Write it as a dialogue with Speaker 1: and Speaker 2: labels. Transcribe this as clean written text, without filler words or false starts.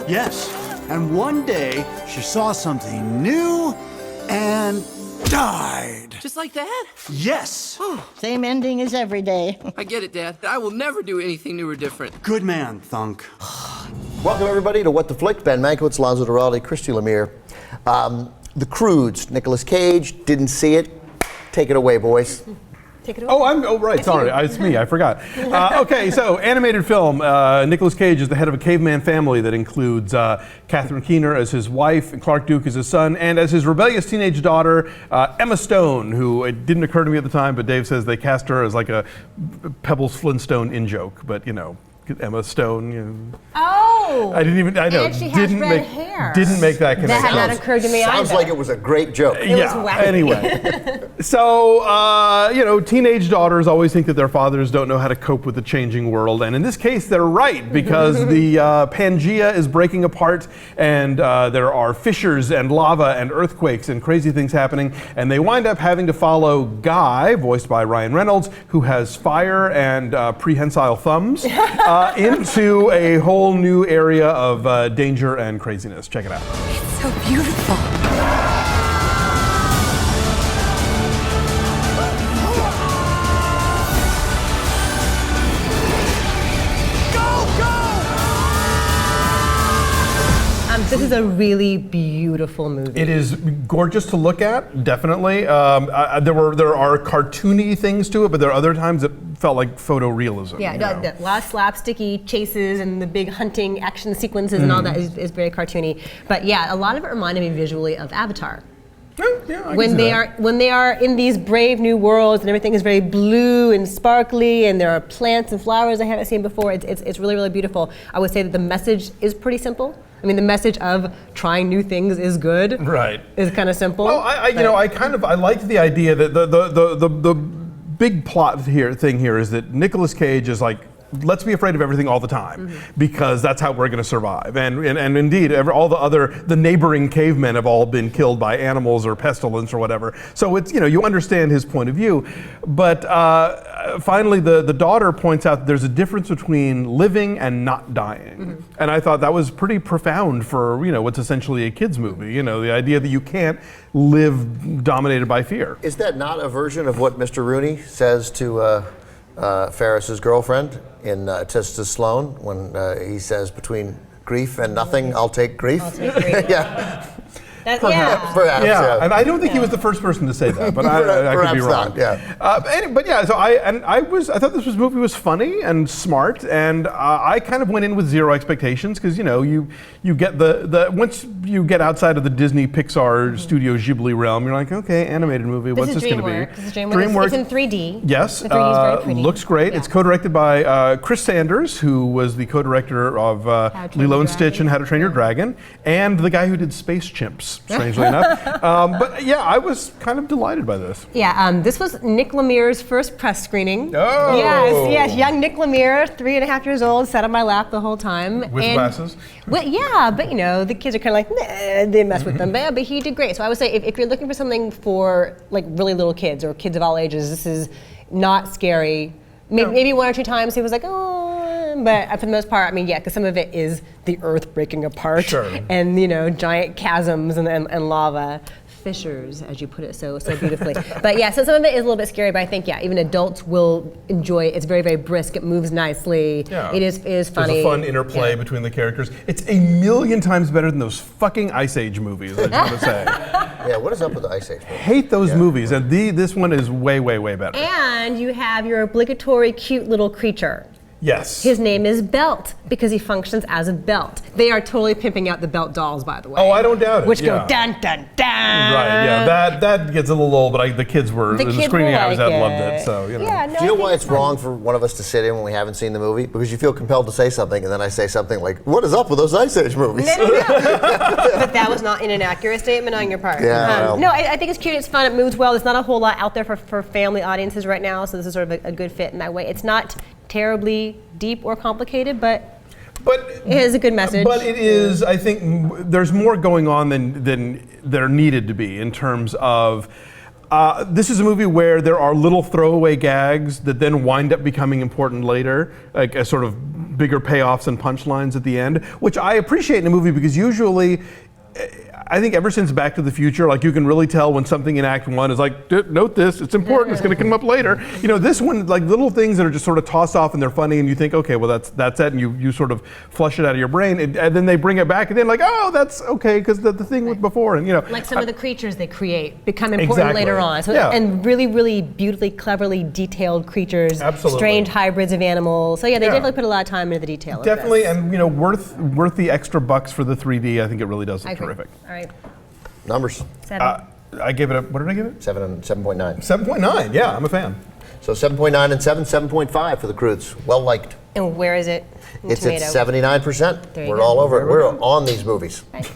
Speaker 1: Yes, and one day she saw something new and died.
Speaker 2: Just like that?
Speaker 1: Yes.
Speaker 3: Same ending as every day.
Speaker 2: I get it, Dad. I will never do anything new or different.
Speaker 1: Good man, Thunk.
Speaker 4: Welcome, everybody, to What the Flick. Ben Mankiewicz, Alonso Duralde, Christy Lemire. The Croods, Nicolas Cage, didn't see it. Take it away, boys.
Speaker 5: Take it away.
Speaker 6: Right, sorry, it's me, I forgot. Okay, so animated film. Nicolas Cage is the head of a caveman family that includes Catherine Keener as his wife, and Clark Duke as his son, and as his rebellious teenage daughter, Emma Stone, who it didn't occur to me at the time, but Dave says they cast her as like a Pebbles Flintstone in-joke, but you know, Emma Stone, you know.
Speaker 5: Oh!
Speaker 6: I know.
Speaker 5: And she has red hair.
Speaker 6: Didn't make that connection.
Speaker 5: That had not occurred to me either.
Speaker 4: Sounds like it was a great joke.
Speaker 5: It was wacky.
Speaker 6: Anyway, so, you know, teenage daughters always think that their fathers don't know how to cope with the changing world. And in this case, they're right, because the Pangea is breaking apart, and there are fissures and lava and earthquakes and crazy things happening. And they wind up having to follow Guy, voiced by Ryan Reynolds, who has fire and prehensile thumbs, into a whole new area of danger and craziness. Check it out.
Speaker 5: It's so beautiful. This is a really beautiful movie.
Speaker 6: It is gorgeous to look at, definitely. There are cartoony things to it, but there are other times it felt like photorealism.
Speaker 5: Yeah, a lot of slapsticky chases and the big hunting action sequences and all that is very cartoony. But yeah, a lot of it reminded me visually of Avatar.
Speaker 6: Yeah,
Speaker 5: when they are in these brave new worlds and everything is very blue and sparkly and there are plants and flowers I haven't seen before, it's really, really beautiful. I would say that the message is pretty simple. I mean, the message of trying new things is good.
Speaker 6: Right.
Speaker 5: Is kind of simple.
Speaker 6: Well, I liked the idea that the big plot thing here is that Nicolas Cage is like, let's be afraid of everything all the time, because that's how we're going to survive. And indeed, all the neighboring cavemen have all been killed by animals or pestilence or whatever. So it's, you understand his point of view. But finally, the daughter points out that there's a difference between living and not dying. And I thought that was pretty profound for, what's essentially a kid's movie. The idea that you can't live dominated by fear.
Speaker 4: Is that not a version of what Mr. Rooney says to Ferris's girlfriend in Testa Sloan when he says, between grief and nothing, I'll take grief?
Speaker 5: I'll take grief.
Speaker 4: Yeah.
Speaker 5: Perhaps,
Speaker 6: yeah. And I don't think he was the first person to say that, but I could be wrong.
Speaker 4: Not, yeah.
Speaker 6: But yeah, so I thought this movie was funny and smart, and I kind of went in with zero expectations, because you get the once you get outside of the Disney Pixar Studio Ghibli realm, you're like, okay, animated movie, what's this going to be?
Speaker 5: This is DreamWorks. It's in 3D.
Speaker 6: Yes,
Speaker 5: the 3D is very pretty.
Speaker 6: Looks great.
Speaker 5: Yeah.
Speaker 6: It's co-directed by Chris Sanders, who was the co-director of Lilo and Stitch and How to Train Your Dragon, and the guy who did Space Chimps. Strangely enough. But yeah, I was kind of delighted by this.
Speaker 5: Yeah, this was Nick Lemire's first press screening.
Speaker 6: Oh!
Speaker 5: Yes, young Nick Lemire, 3.5 years old, sat on my lap the whole time.
Speaker 6: With glasses?
Speaker 5: Well, yeah, but the kids are kind of like, nah, they mess with them. But, yeah, but he did great. So I would say if you're looking for something for like really little kids or kids of all ages, this is not scary. Maybe one or two times he was like, oh, but for the most part, I mean, yeah, because some of it is the earth breaking apart,
Speaker 6: sure.
Speaker 5: And giant chasms and lava, fissures, as you put it so beautifully. But yeah, so some of it is a little bit scary, but I think even adults will enjoy it. It's very, very brisk. It moves nicely. Yeah. It is funny.
Speaker 6: There's a fun interplay between the characters. It's a million times better than those fucking Ice Age movies, I just want to say.
Speaker 4: Yeah, what is up with the Ice Age movies?
Speaker 6: Hate those movies, and this one is way, way, way better.
Speaker 5: And you have your obligatory cute little creature.
Speaker 6: Yes.
Speaker 5: His name is Belt, because he functions as a belt. They are totally pimping out the Belt dolls, by the way.
Speaker 6: Oh, I don't doubt it.
Speaker 5: Which go dun dun dun.
Speaker 6: Right, yeah, that gets a little old, but the kids were, the screening I was at loved it, so,
Speaker 5: Yeah, no,
Speaker 4: do you know why it's wrong for one of us to sit in when we haven't seen the movie? Because you feel compelled to say something, and then I say something like, what is up with those Ice Age movies?
Speaker 5: No. But that was not an inaccurate statement on your part.
Speaker 4: Yeah.
Speaker 5: No, I think it's cute, it's fun, it moves well. There's not a whole lot out there for family audiences right now, so this is sort of a good fit in that way. It's not terribly deep or complicated, but it has a good message.
Speaker 6: But it is, I think, there's more going on than there needed to be in terms of, this is a movie where there are little throwaway gags that then wind up becoming important later, like a sort of bigger payoffs and punchlines at the end, which I appreciate in a movie because usually, I think ever since Back to the Future, like you can really tell when something in Act 1 is like, note this, it's important, it's going to come up later. You know, this one, like little things that are just sort of tossed off and they're funny and you think, okay, well that's it, and you sort of flush it out of your brain, and then they bring it back and then like, oh, that's okay, because the thing with before, and you know.
Speaker 5: Like some of the creatures they create become important later on. So,
Speaker 6: yeah.
Speaker 5: And really, really beautifully, cleverly detailed creatures,
Speaker 6: Absolutely.
Speaker 5: strange hybrids of animals. So yeah, they
Speaker 6: Yeah.
Speaker 5: definitely put a lot of time into the detail.
Speaker 6: Definitely,
Speaker 5: of this.
Speaker 6: and you know, worth the extra bucks for the 3D. I think it really does
Speaker 5: I
Speaker 6: look
Speaker 5: agree.
Speaker 6: terrific.
Speaker 5: All right,
Speaker 4: Numbers.
Speaker 5: 7.
Speaker 6: I gave it what did I give it?
Speaker 4: 7.9.
Speaker 6: 7.9. Yeah, I'm a fan.
Speaker 4: So 7.9 and 7.5 for the Croods. Well liked.
Speaker 5: And where is it? In
Speaker 4: It's
Speaker 5: tomato?
Speaker 4: at 79%.
Speaker 5: There you
Speaker 4: We're
Speaker 5: go.
Speaker 4: all over it. We're on these movies.
Speaker 5: Right.